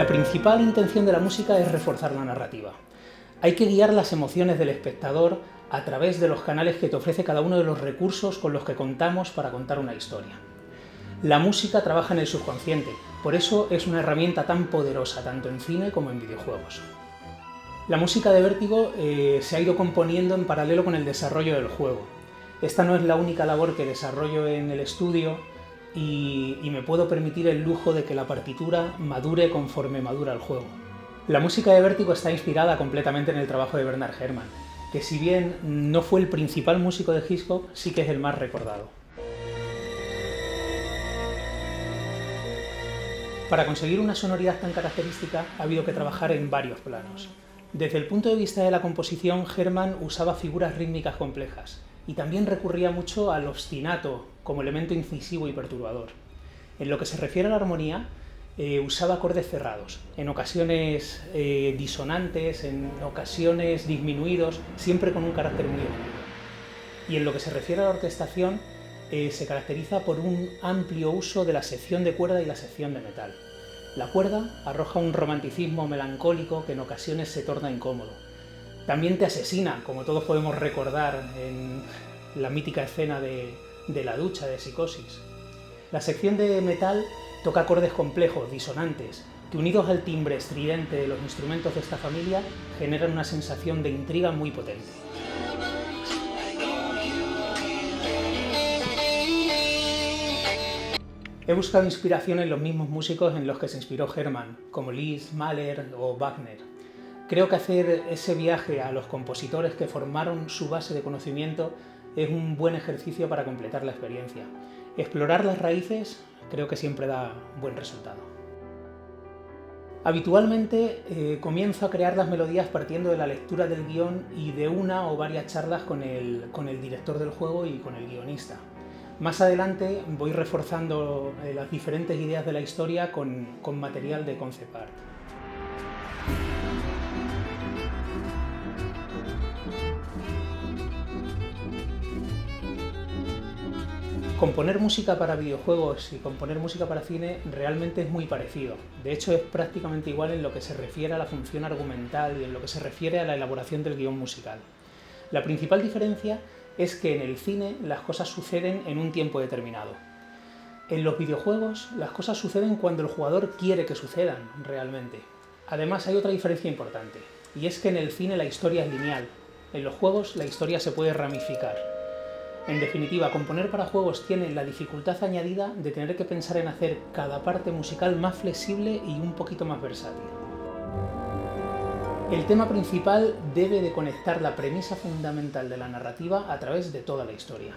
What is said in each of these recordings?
La principal intención de la música es reforzar la narrativa. Hay que guiar las emociones del espectador a través de los canales que te ofrece cada uno de los recursos con los que contamos para contar una historia. La música trabaja en el subconsciente, por eso es una herramienta tan poderosa tanto en cine como en videojuegos. La música de Vértigo se ha ido componiendo en paralelo con el desarrollo del juego. Esta no es la única labor que desarrollo en el estudio y me puedo permitir el lujo de que la partitura madure conforme madura el juego. La música de Vértigo está inspirada completamente en el trabajo de Bernard Herrmann, que si bien no fue el principal músico de Hitchcock, sí que es el más recordado. Para conseguir una sonoridad tan característica ha habido que trabajar en varios planos. Desde el punto de vista de la composición, Herrmann usaba figuras rítmicas complejas y también recurría mucho al ostinato como elemento incisivo y perturbador. En lo que se refiere a la armonía, usaba acordes cerrados, en ocasiones disonantes, en ocasiones disminuidos, siempre con un carácter muy oscuro. Y en lo que se refiere a la orquestación, se caracteriza por un amplio uso de la sección de cuerda y la sección de metal. La cuerda arroja un romanticismo melancólico que en ocasiones se torna incómodo. También te asesina, como todos podemos recordar en la mítica escena de la ducha de Psicosis. La sección de metal toca acordes complejos, disonantes, que unidos al timbre estridente de los instrumentos de esta familia generan una sensación de intriga muy potente. He buscado inspiración en los mismos músicos en los que se inspiró Herrmann, como Liszt, Mahler o Wagner. Creo que hacer ese viaje a los compositores que formaron su base de conocimiento es un buen ejercicio para completar la experiencia. Explorar las raíces creo que siempre da buen resultado. Habitualmente comienzo a crear las melodías partiendo de la lectura del guión y de una o varias charlas con el director del juego y con el guionista. Más adelante voy reforzando las diferentes ideas de la historia con material de concept art. Componer música para videojuegos y componer música para cine realmente es muy parecido. De hecho, es prácticamente igual en lo que se refiere a la función argumental y en lo que se refiere a la elaboración del guión musical. La principal diferencia es que en el cine las cosas suceden en un tiempo determinado. En los videojuegos las cosas suceden cuando el jugador quiere que sucedan realmente. Además, hay otra diferencia importante, y es que en el cine la historia es lineal. En los juegos la historia se puede ramificar. En definitiva, componer para juegos tiene la dificultad añadida de tener que pensar en hacer cada parte musical más flexible y un poquito más versátil. El tema principal debe de conectar la premisa fundamental de la narrativa a través de toda la historia.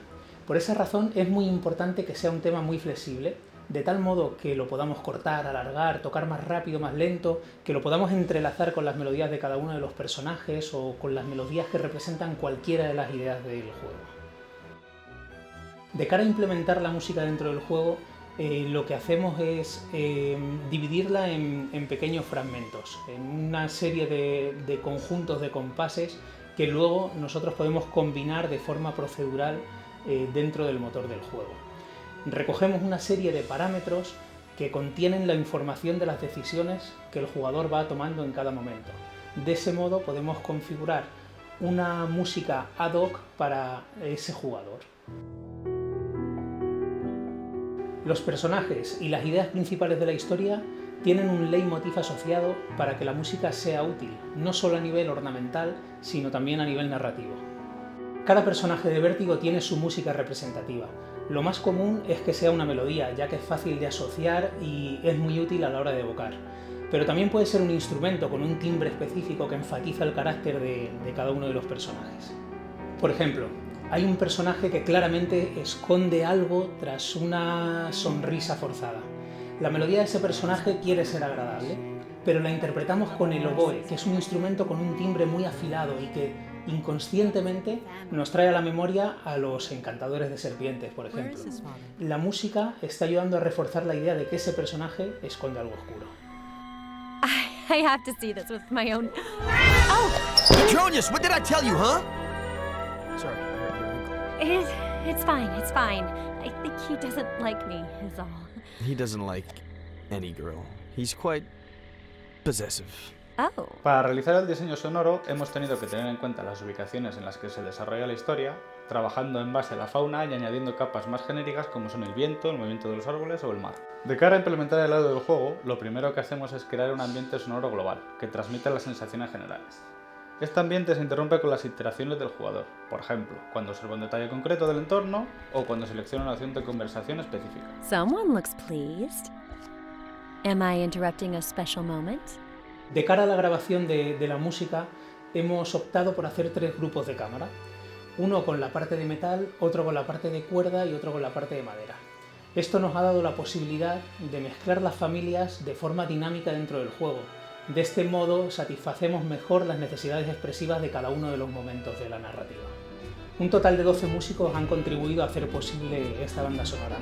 Por esa razón es muy importante que sea un tema muy flexible, de tal modo que lo podamos cortar, alargar, tocar más rápido, más lento, que lo podamos entrelazar con las melodías de cada uno de los personajes o con las melodías que representan cualquiera de las ideas del juego. De cara a implementar la música dentro del juego, lo que hacemos es dividirla en pequeños fragmentos, en una serie de conjuntos de compases que luego nosotros podemos combinar de forma procedural dentro del motor del juego. Recogemos una serie de parámetros que contienen la información de las decisiones que el jugador va tomando en cada momento. De ese modo podemos configurar una música ad hoc para ese jugador. Los personajes y las ideas principales de la historia tienen un leitmotiv asociado para que la música sea útil, no solo a nivel ornamental, sino también a nivel narrativo. Cada personaje de Vértigo tiene su música representativa. Lo más común es que sea una melodía, ya que es fácil de asociar y es muy útil a la hora de evocar. Pero también puede ser un instrumento con un timbre específico que enfatiza el carácter de cada uno de los personajes. Por ejemplo, hay un personaje que claramente esconde algo tras una sonrisa forzada. La melodía de ese personaje quiere ser agradable, pero la interpretamos con el oboe, que es un instrumento con un timbre muy afilado y que inconscientemente nos trae a la memoria a los encantadores de serpientes, por ejemplo. La música está ayudando a reforzar la idea de que ese personaje esconde algo oscuro. I have to see this with my own... Oh! Petronius, what did I tell you, huh? Sorry. It's fine. I think he doesn't like me, is all. He doesn't like any girl. He's quite possessive. Oh. Para realizar el diseño sonoro hemos tenido que tener en cuenta las ubicaciones en las que se desarrolla la historia, trabajando en base a la fauna y añadiendo capas más genéricas como son el viento, el movimiento de los árboles o el mar. De cara a implementar el audio del juego, lo primero que hacemos es crear un ambiente sonoro global, que transmita las sensaciones generales. Este ambiente se interrumpe con las iteraciones del jugador, por ejemplo, cuando observa un detalle concreto del entorno o cuando selecciona una acción de conversación específica. Someone looks pleased. Am I interrupting a special moment? De cara a la grabación de la música, hemos optado por hacer 3 grupos de cámara. Uno con la parte de metal, otro con la parte de cuerda y otro con la parte de madera. Esto nos ha dado la posibilidad de mezclar las familias de forma dinámica dentro del juego. De este modo satisfacemos mejor las necesidades expresivas de cada uno de los momentos de la narrativa. Un total de 12 músicos han contribuido a hacer posible esta banda sonora.